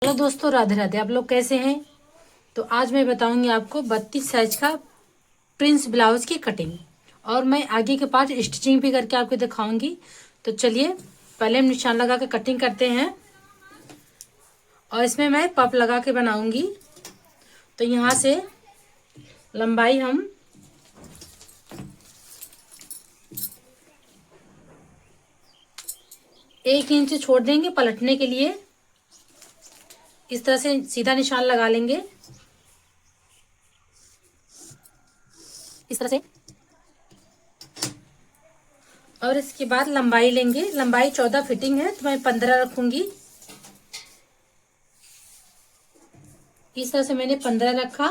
Hello दोस्तों, राधे राधे। आप लोग कैसे हैं? तो आज मैं बताऊंगी आपको 32 साइज का प्रिंस ब्लाउज की कटिंग, और मैं आगे के पार्ट स्टिचिंग भी करके आपको दिखाऊंगी। तो चलिए पहले हम निशान लगा के कटिंग करते हैं, और इसमें मैं पप लगा के बनाऊंगी। तो यहाँ से लंबाई हम 1 इंच छोड़ देंगे पलटने के लिए। इस तरह से सीधा निशान लगा लेंगे, इस तरह से। और इसके बाद लंबाई लेंगे। लंबाई 14 फिटिंग है तो मैं 15 रखूंगी। इस तरह से मैंने 15 रखा।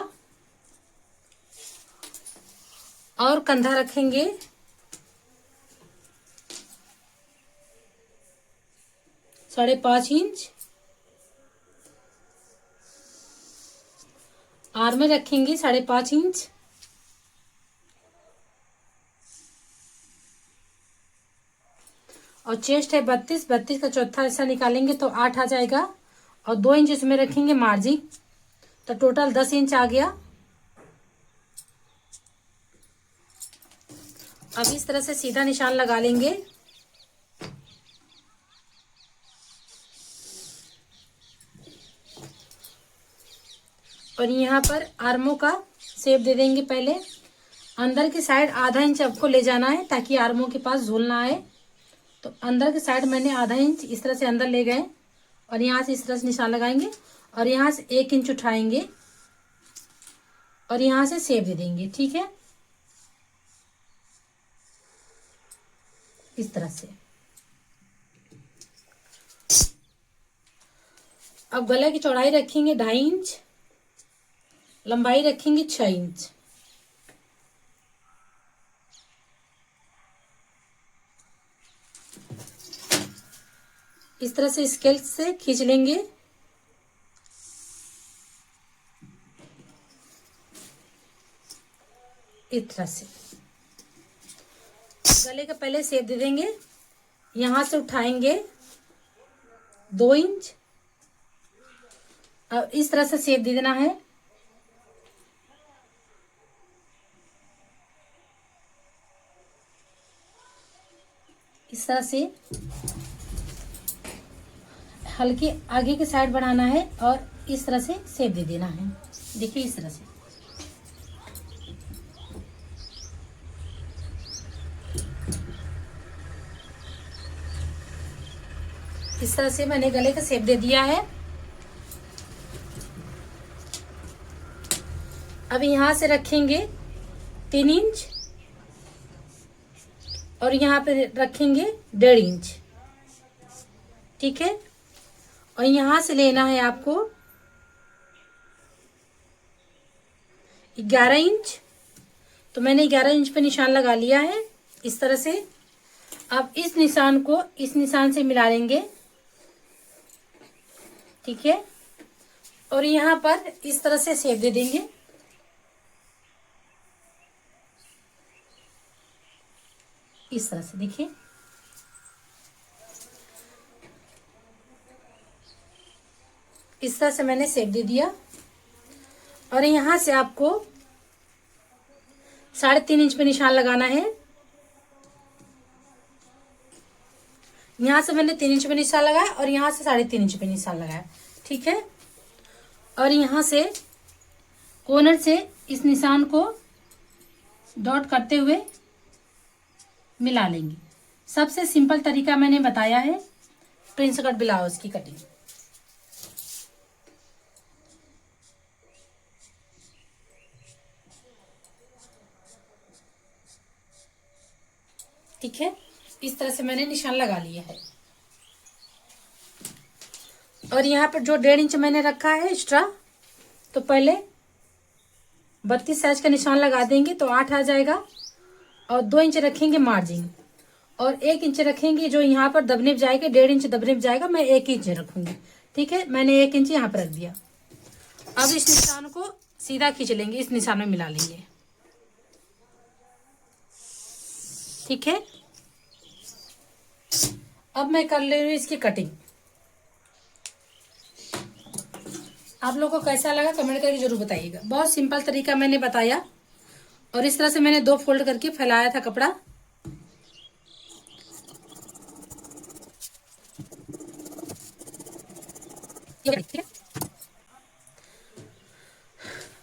और कंधा रखेंगे 5.5 इंच। आर्म में रखेंगे 5.5 इंच। और चेस्ट है 32। 32 का चौथा हिस्सा निकालेंगे तो 8 आ जाएगा। और 2 इंच इसमें रखेंगे मार्जिन, तो टोटल 10 इंच आ गया। अब इस तरह से सीधा निशान लगा लेंगे। और यहाँ पर आर्मों का शेप दे देंगे। पहले अंदर की साइड आधा इंच आपको ले जाना है ताकि आर्मों के पास झूल ना आए। तो अंदर की साइड मैंने आधा इंच इस तरह से अंदर ले गए, और यहाँ से इस तरह से निशान लगाएंगे, और यहाँ से 1 इंच उठाएंगे, और यहाँ से शेप दे देंगे। ठीक है, इस तरह से। अब गले की चौड़ाई रखेंगे 2.5 इंच, लंबाई रखेंगे 6 इंच। इस तरह से स्केल से खींच लेंगे। इस तरह से गले का पहले शेप दे देंगे। यहां से उठाएंगे 2 इंच। अब इस तरह से शेप दे देना है। इस तरह से हल्के आगे की साइड बढ़ाना है, और इस तरह से शेप दे देना है। देखिए इस तरह से। इस तरह से मैंने गले का शेप दे दिया है। अब यहां से रखेंगे 3 इंच, और यहाँ पे रखेंगे 1.5 इंच। ठीक है, और यहां से लेना है आपको 11 इंच। तो मैंने 11 इंच पे निशान लगा लिया है इस तरह से। अब इस निशान को इस निशान से मिला लेंगे। ठीक है, और यहाँ पर इस तरह से शेप दे देंगे। इस तरह से देखिए। इस तरह से मैंने शेप दे दिया, और यहां से आपको 3.5 इंच पे निशान लगाना है। यहां से मैंने 3 इंच पे निशान लगाया, और यहां से 3.5 इंच पे निशान लगाया। ठीक है, और यहां से कॉर्नर से इस निशान को डॉट करते हुए मिला लेंगे। सबसे सिंपल तरीका मैंने बताया है प्रिंस कट ब्लाउज की कटिंग। ठीक है, इस तरह से मैंने निशान लगा लिया है। और यहाँ पर जो 1.5 इंच मैंने रखा है एक्स्ट्रा, तो पहले 32 साइज का निशान लगा देंगे तो 8 आ जाएगा। और 2 इंच रखेंगे मार्जिन, और 1 इंच रखेंगे जो यहाँ पर दबने जाएगा। 1.5 इंच दबने जाएगा, मैं 1 इंच रखूंगी। ठीक है, मैंने 1 इंच यहाँ पर रख दिया। अब इस निशान को सीधा खींच लेंगे, इस निशान में मिला लेंगे। ठीक है, अब मैं कर ले रही हूँ इसकी कटिंग। आप लोगों को कैसा लगा कमेंट करके जरूर बताइएगा। बहुत सिंपल तरीका मैंने बताया, और इस तरह से मैंने 2 फोल्ड करके फैलाया था कपड़ा।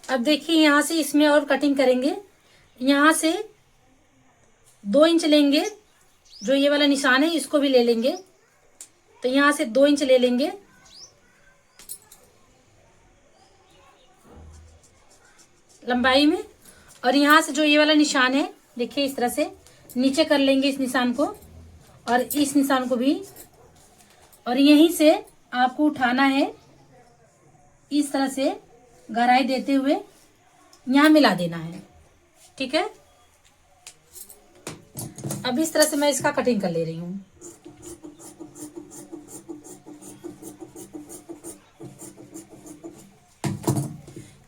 अब देखिए यहाँ से इसमें और कटिंग करेंगे। यहाँ से 2 इंच लेंगे, जो ये वाला निशान है इसको भी ले लेंगे। तो यहाँ से 2 इंच ले लेंगे, लंबाई में। और यहाँ से जो ये वाला निशान है, देखिए इस तरह से नीचे कर लेंगे इस निशान को, और इस निशान को भी। और यहीं से आपको उठाना है, इस तरह से गहराई देते हुए यहाँ मिला देना है। ठीक है, अब इस तरह से मैं इसका कटिंग कर ले रही हूँ।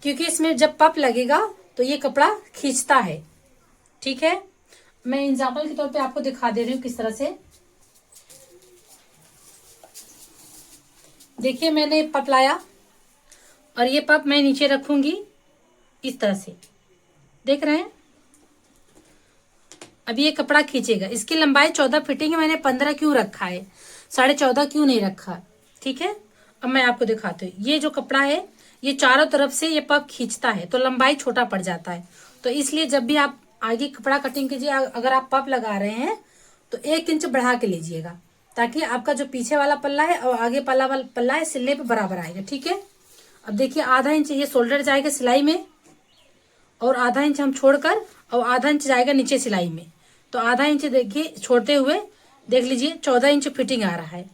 क्योंकि इसमें जब पप लगेगा तो ये कपड़ा खींचता है। ठीक है, मैं एग्जाम्पल के तौर पे आपको दिखा दे रही हूँ किस तरह से। देखिए मैंने पप लाया, और ये पप मैं नीचे रखूंगी इस तरह से, देख रहे हैं। अब ये कपड़ा खींचेगा। इसकी लंबाई 14 फिटिंग है, मैंने 15 क्यों रखा है, 14.5 क्यों नहीं रखा। ठीक है, अब मैं आपको दिखाती हूँ। ये जो कपड़ा है ये चारों तरफ से ये पप खींचता है, तो लंबाई छोटा पड़ जाता है। तो इसलिए जब भी आप आगे कपड़ा कटिंग कीजिए, अगर आप पप लगा रहे हैं तो 1 इंच बढ़ा के लीजिएगा, ताकि आपका जो पीछे वाला पल्ला है और आगे वाला पल्ला है सिलने पे बराबर आएगा। ठीक है, अब देखिए आधा इंच ये शोल्डर जाएगा सिलाई में, और आधा इंच हम छोड़कर, और आधा इंच जाएगा नीचे सिलाई में। तो आधा इंच देखिए छोड़ते हुए देख लीजिए 14 इंच फिटिंग आ रहा है।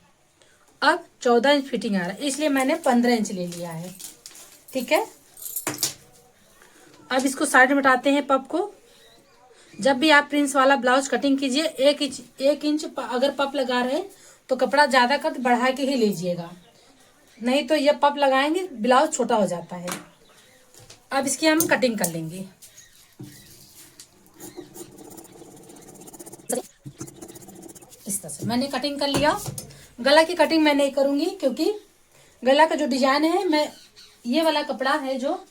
अब 14 इंच फिटिंग आ रहा है, इसलिए मैंने 15 इंच ले लिया है। ठीक है, अब इसको साइड में हटाते हैं पप को। जब भी आप प्रिंस वाला ब्लाउज कटिंग कीजिए, 1 इंच अगर पप लगा रहे हैं तो कपड़ा ज्यादा कट बढ़ा के ही लीजिएगा, नहीं तो ये पप लगाएंगे ब्लाउज छोटा हो जाता है। अब इसकी हम कटिंग कर लेंगे। इस तरह से मैंने कटिंग कर लिया। गला की कटिंग मैं नहीं करूंगी, क्योंकि गला का जो डिजाइन है, मैं ये वाला कपड़ा है, जो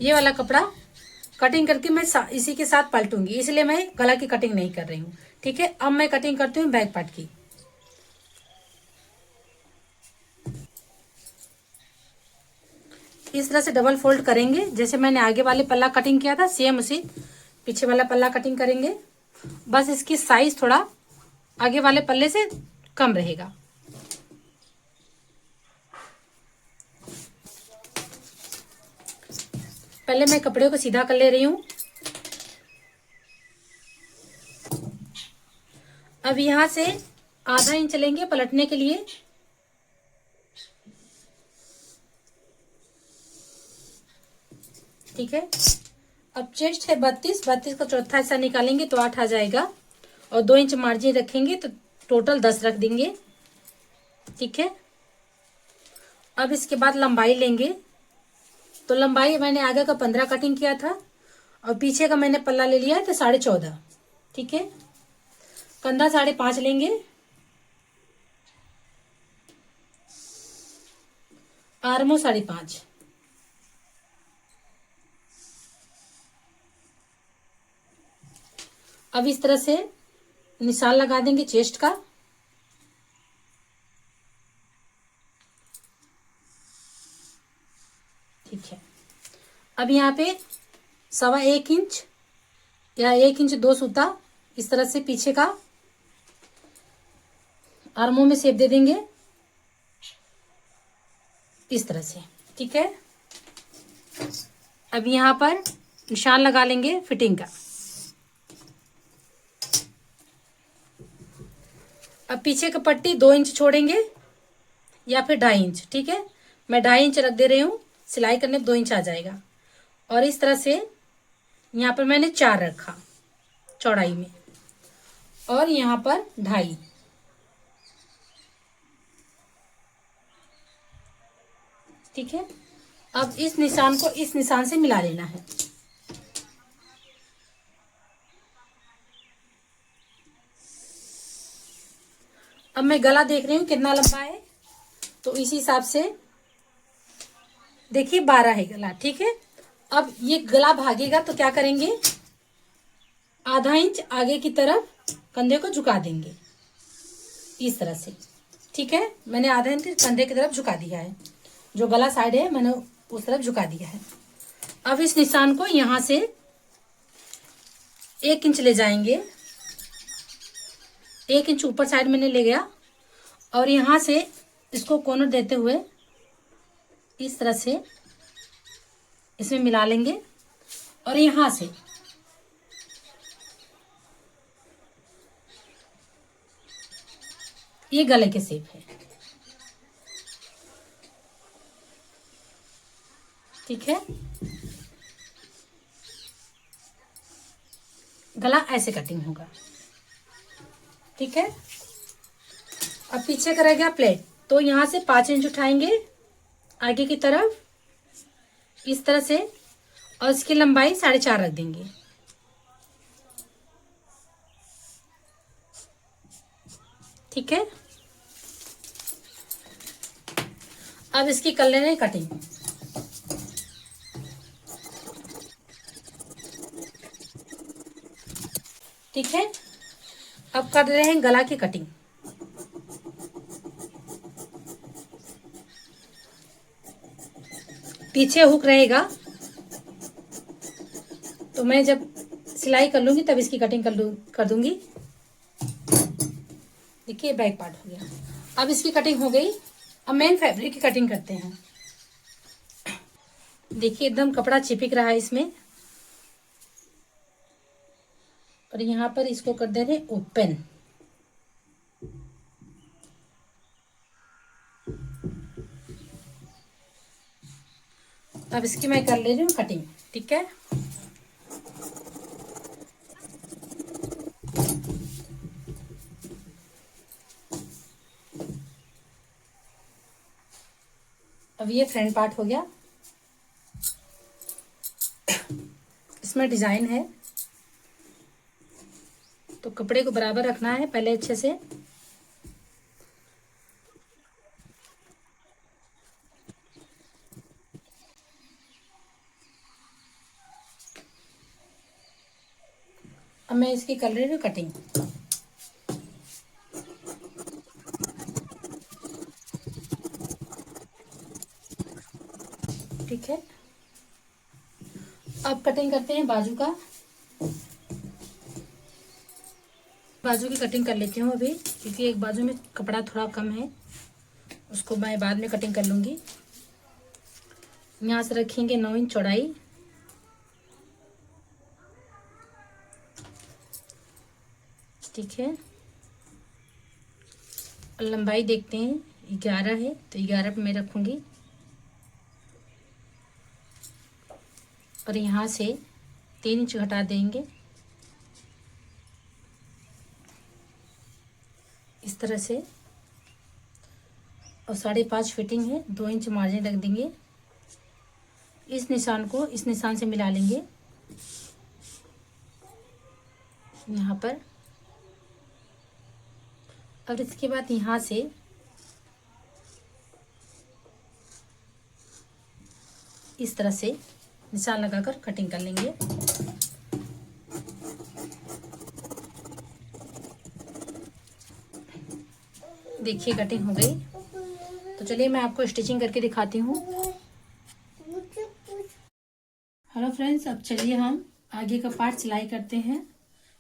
ये वाला कपड़ा कटिंग करके मैं इसी के साथ पलटूंगी, इसलिए मैं गला की कटिंग नहीं कर रही हूँ। ठीक है, अब मैं कटिंग करती हूँ बैक पार्ट की। इस तरह से डबल फोल्ड करेंगे, जैसे मैंने आगे वाले पल्ला कटिंग किया था सेम उसी पीछे वाला पल्ला कटिंग करेंगे। बस इसकी साइज थोड़ा आगे वाले पल्ले से कम रहेगा। पहले मैं कपड़े को सीधा कर ले रही हूं। अब यहां से आधा इंच लेंगे पलटने के लिए। ठीक है, अब चेस्ट है 32 का चौथा हिस्सा निकालेंगे तो 8 आ जाएगा, और 2 इंच मार्जिन रखेंगे तो टोटल 10 रख देंगे। ठीक है, अब इसके बाद लंबाई लेंगे। तो लंबाई मैंने आगे का 15 कटिंग किया था, और पीछे का मैंने पल्ला ले लिया है तो 14.5। ठीक है, कंधा 5.5 लेंगे, आर्मो 5.5। अब इस तरह से निशान लगा देंगे चेस्ट का। ठीक है, अब यहाँ पे 1.25 इंच या 1 इंच 2 सूता इस तरह से पीछे का आर्मों में शेप दे देंगे इस तरह से। ठीक है, अब यहाँ पर निशान लगा लेंगे फिटिंग का। अब पीछे का पट्टी 2 इंच छोड़ेंगे या फिर 2.5 इंच। ठीक है, मैं 2.5 इंच रख दे रही हूँ, सिलाई करने पे 2 इंच आ जाएगा। और इस तरह से यहाँ पर मैंने 4 रखा चौड़ाई में, और यहाँ पर 2.5। ठीक है, अब इस निशान को इस निशान से मिला लेना है। अब मैं गला देख रही हूँ कितना लंबा है, तो इसी हिसाब से देखिए 12 है गला, ठीक है। अब ये गला भागेगा तो क्या करेंगे, आधा इंच आगे की तरफ कंधे को झुका देंगे इस तरह से, ठीक है। मैंने आधा इंच कंधे की तरफ झुका दिया है, जो गला साइड है मैंने उस तरफ झुका दिया है। अब इस निशान को यहां से 1 इंच ले जाएंगे, 1 इंच ऊपर साइड मैंने ले गया और यहां से इसको कॉर्नर देते हुए इस तरह से इसमें मिला लेंगे और यहां से ये गले के शेप है, ठीक है। गला ऐसे कटिंग होगा, ठीक है। अब पीछे करेगा प्लेट, तो यहां से 5 इंच उठाएंगे आगे की तरफ इस तरह से और इसकी लंबाई 4.5 रख देंगे, ठीक है। अब इसकी कर लेंगे कटिंग, ठीक है। अब कर रहे हैं गला की कटिंग। पीछे हुक रहेगा तो मैं जब सिलाई कर लूंगी तब इसकी कटिंग कर दूंगी। देखिए बैक पार्ट हो गया। अब इसकी कटिंग हो गई। अब मेन फैब्रिक की कटिंग करते हैं। देखिए एकदम कपड़ा चिपक रहा है इसमें और यहाँ पर इसको कर दे रहे ओपन। अब इसकी मैं कर ले रही हूँ कटिंग, ठीक है। अब ये फ्रंट पार्ट हो गया, इसमें डिजाइन है तो कपड़े को बराबर रखना है पहले अच्छे से। अब मैं इसकी कर रही हूँ कटिंग। ठीक है, अब कटिंग करते हैं बाजू का। बाजू की कटिंग कर लेती हूँ अभी, क्योंकि एक बाजू में कपड़ा थोड़ा कम है, उसको मैं बाद में कटिंग कर लूँगी। यहाँ से रखेंगे 9 इंच चौड़ाई, ठीक है। और लंबाई देखते हैं 11 है तो 11 पे मैं रखूँगी और यहाँ से 3 इंच घटा देंगे इस तरह से। और 5.5 फिटिंग है, 2 इंच मार्जिन रख देंगे। इस निशान को इस निशान से मिला लेंगे यहाँ पर। और इसके बाद यहाँ से इस तरह से निशान लगाकर कटिंग कर लेंगे। देखिए कटिंग हो गई, तो चलिए मैं आपको स्टिचिंग करके दिखाती हूँ। हेलो फ्रेंड्स, अब चलिए हम आगे का पार्ट सिलाई करते हैं।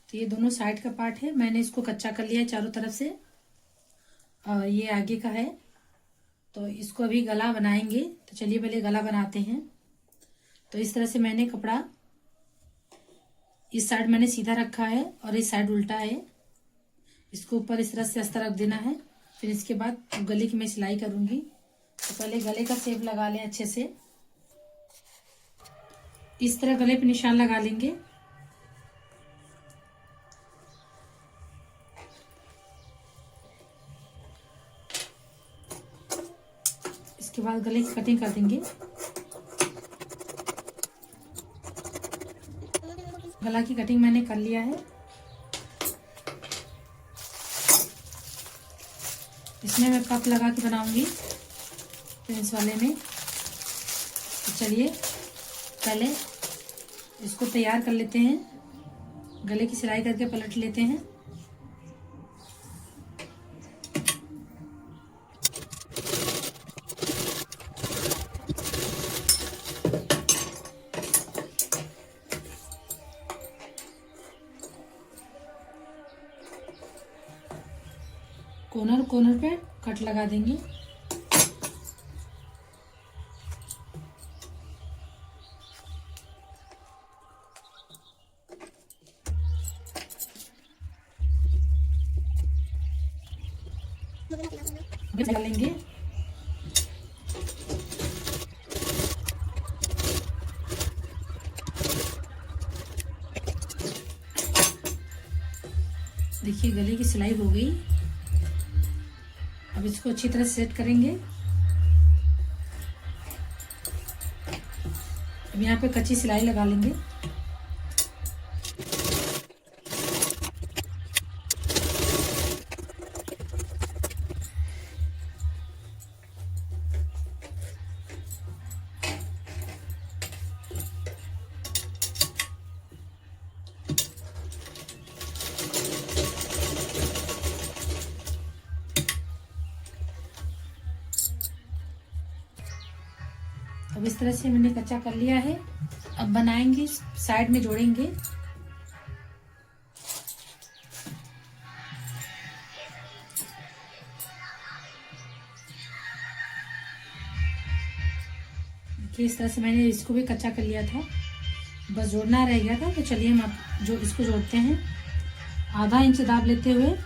तो ये दोनों साइड का पार्ट है, मैंने इसको कच्चा कर लिया है चारों तरफ से और ये आगे का है। तो इसको अभी गला बनाएंगे, तो चलिए पहले गला बनाते हैं। तो इस तरह से मैंने कपड़ा इस साइड मैंने सीधा रखा है और इस साइड उल्टा है। इसको ऊपर इस तरह से अस्तर रख देना है। फिर इसके बाद गले की मैं सिलाई करूंगी। तो पहले गले का शेप लगा लें अच्छे से, इस तरह गले पे निशान लगा लेंगे। इसके बाद गले की कटिंग कर देंगे। गला की कटिंग मैंने कर लिया है। इसमें मैं कप लगा के बनाऊंगी। प्रिंस वाले में। तो चलिए पहले इसको तैयार कर लेते हैं, गले की सिलाई करके पलट लेते हैं। कॉर्नर पे कट लगा देंगे। डालेंगे। देखिए गले की सिलाई हो गई। अब इसको अच्छी तरह सेट करेंगे। अब यहाँ पे कच्ची सिलाई लगा लेंगे। अब इस तरह से मैंने कच्चा कर लिया है। अब बनाएंगे, साइड में जोड़ेंगे। देखिए इस तरह से मैंने इसको भी कच्चा कर लिया था, बस जोड़ना रह गया था। तो चलिए हम अब जो इसको जोड़ते हैं। आधा इंच दाब लेते हुए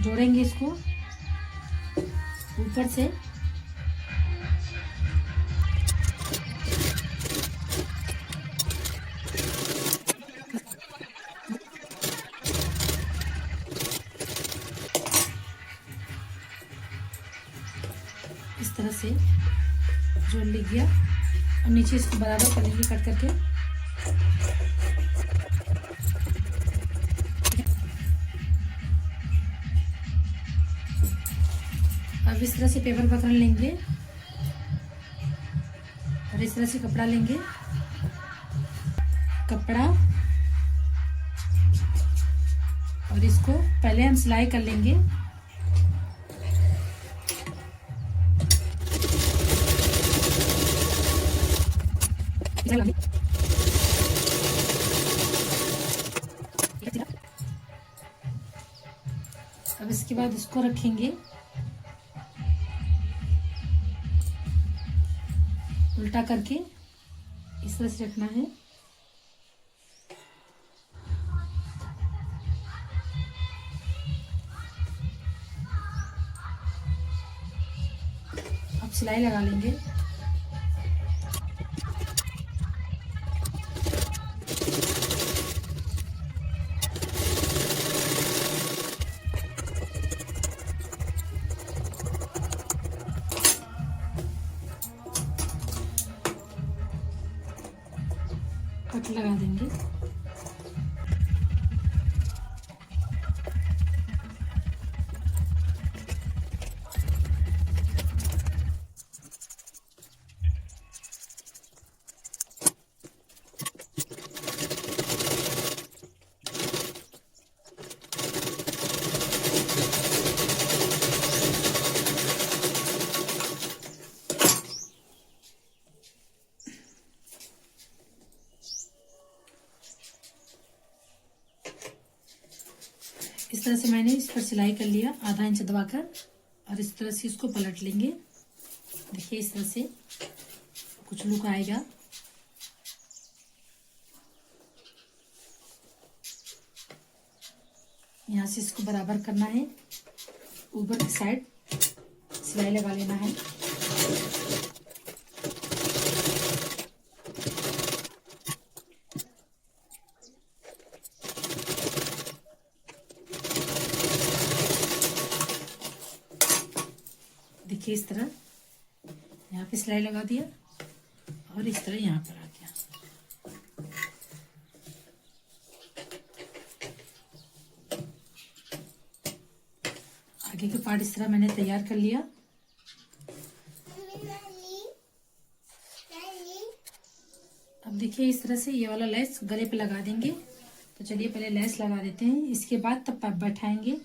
जोड़ेंगे इसको ऊपर से। इस तरह से जोड़ लिख गया और नीचे इसको बराबर कर लेंगे कट करके। अब इस तरह से पेपर पकड़ लेंगे और इस तरह से कपड़ा लेंगे। कपड़ा और इसको पहले हम सिलाई कर लेंगे। अब इसके बाद इसको रखेंगे उल्टा करके। इस तरह से रखना है। अब सिलाई लगा लेंगे। कट लगा देंगे। इस तरह से मैंने इस पर सिलाई कर लिया आधा इंच दबाकर और इस तरह से इसको पलट लेंगे। देखिए इस तरह से कुछ लुक आएगा। यहाँ से इसको बराबर करना है, ऊपर की साइड सिलाई लगा लेना है। देखिए इस तरह यहाँ पे सिलाई लगा दिया और इस तरह यहाँ पर आ गया। आगे के पार्ट इस तरह मैंने तैयार कर लिया। अब देखिए इस तरह से ये वाला लेस गले पे लगा देंगे। तो चलिए पहले लेस लगा देते हैं, इसके बाद तब पफ बैठाएंगे।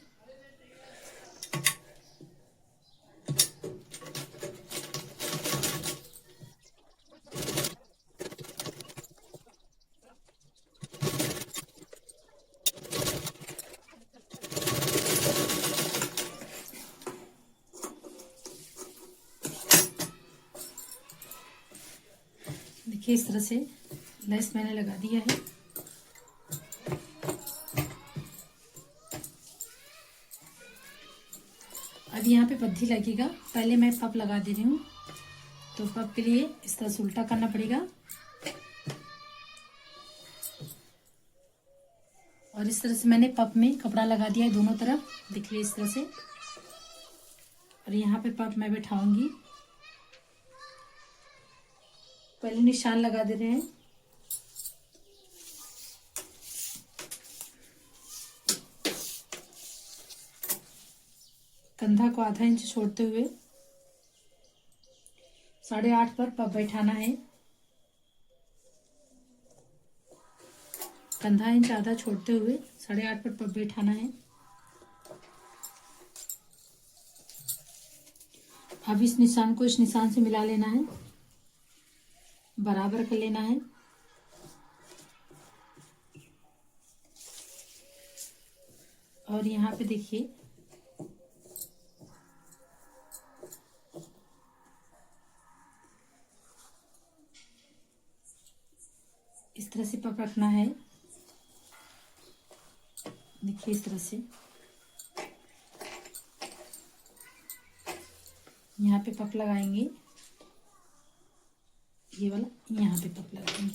देखिए इस तरह से लेस मैंने लगा दिया है। अब यहाँ पे पद्धी लगेगा, पहले मैं पफ लगा दे रही हूँ। तो पफ के लिए इस तरह से उल्टा करना पड़ेगा और इस तरह से मैंने पफ में कपड़ा लगा दिया है दोनों तरफ, देखिए इस तरह से। और यहाँ पे पफ मैं बैठाऊंगी, पहले निशान लगा दे रहे हैं। कंधा को आधा इंच छोड़ते हुए 8.5 पर पफ बैठाना है। कंधा इंच आधा छोड़ते हुए 8.5 पर पफ बैठाना है। अब इस निशान को इस निशान से मिला लेना है, बराबर कर लेना है। और यहाँ पे देखिए इस तरह से पफ रखना है, देखिए इस तरह से। यहाँ पे पफ लगाएंगे, ये वाला यहाँ पे पफ लगाएंगे।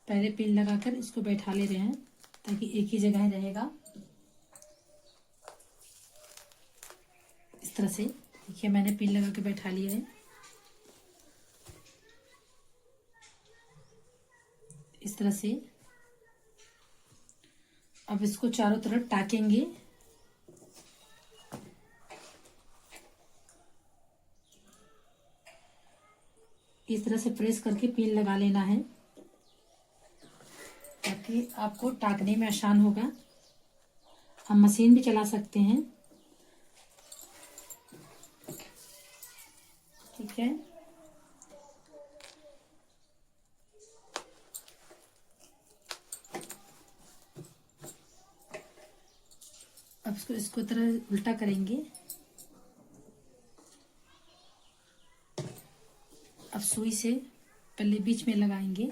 पहले पिन लगाकर इसको बैठा ले रहे हैं ताकि एक ही जगह रहेगा। इस तरह से देखिए मैंने पिन लगा के बैठा लिया है। इस तरह से अब इसको चारों तरफ टाकेंगे। इस तरह से प्रेस करके पिन लगा लेना है ताकि आपको टाकने में आसान होगा। हम मशीन भी चला सकते हैं, ठीक है। अब इसको तरह उल्टा करेंगे। अब सुई से पहले बीच में लगाएंगे,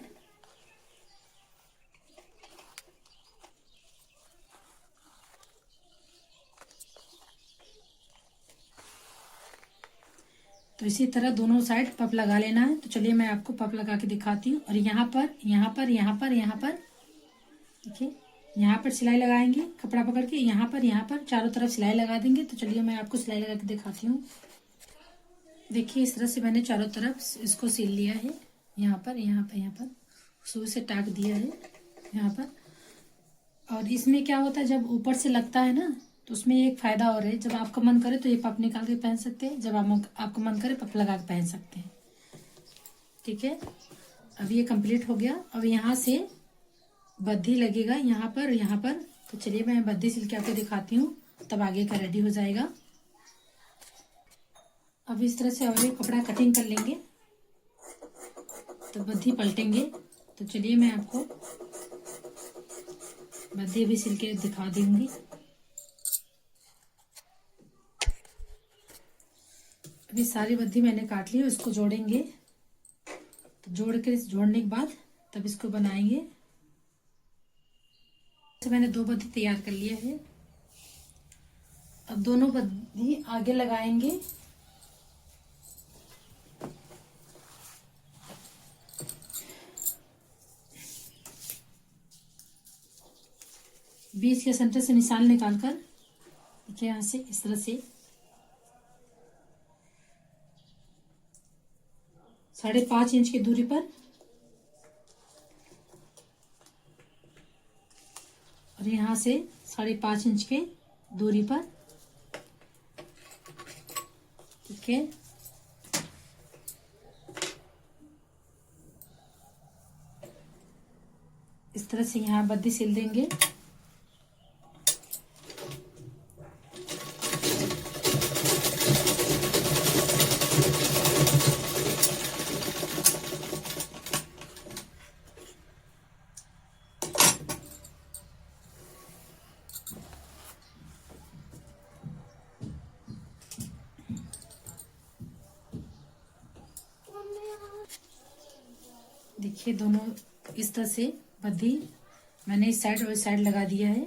तो इसी तरह दोनों साइड पफ लगा लेना है। तो चलिए मैं आपको पफ लगा के दिखाती हूँ। और यहाँ पर यहाँ पर यहाँ पर यहाँ पर देखिए, यहाँ पर सिलाई लगाएंगे कपड़ा पकड़ के, यहाँ पर चारों तरफ सिलाई लगा देंगे। तो चलिए मैं आपको सिलाई लगा के दिखाती हूँ। देखिए इस तरह से मैंने चारों तरफ इसको सिल लिया है। यहाँ पर सुई से टाक दिया है यहाँ पर। और इसमें क्या होता है, जब ऊपर से लगता है ना तो उसमें एक फायदा और है, जब आपका मन करे तो ये पफ निकाल के पहन सकते हैं, जब आपका मन करे पफ लगा के पहन सकते हैं, ठीक है। अब ये कंप्लीट हो गया। अब यहाँ से बद्धी लगेगा यहाँ पर। तो चलिए मैं बद्धी सिल के आपको दिखाती हूँ, तब आगे का रेडी हो जाएगा। अब इस तरह से और ये कपड़ा कटिंग कर लेंगे तो बद्धी पलटेंगे। तो चलिए मैं आपको बद्धी भी सिल के दिखा दूंगी। अभी सारी बद्धी मैंने काट ली, इसको जोड़ेंगे। तो जोड़ने के बाद तब इसको बनाएंगे। तो मैंने 2 बद्धी तैयार कर लिया है। अब दोनों बद्धी आगे लगाएंगे। बीच के सेंटर से निशान निकालकर देखिए यहाँ से इस तरह से 5.5 इंच की दूरी पर और यहाँ से 5.5 इंच के दूरी पर। ठीक है, इस तरह से यहाँ बद्दी सिल देंगे। देखिए दोनों इस तरह से बद्दी मैंने इस साइड और इस साइड लगा दिया है।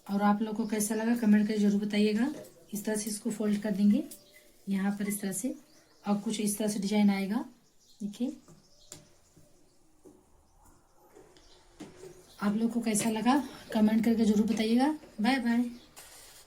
और आप लोगों को कैसा लगा कमेंट करके जरूर बताइएगा। इस तरह से इसको फोल्ड कर देंगे यहाँ पर इस तरह से, और कुछ इस तरह से डिजाइन आएगा। देखिए आप लोग को कैसा लगा कमेंट करके जरूर बताइएगा। Bye bye.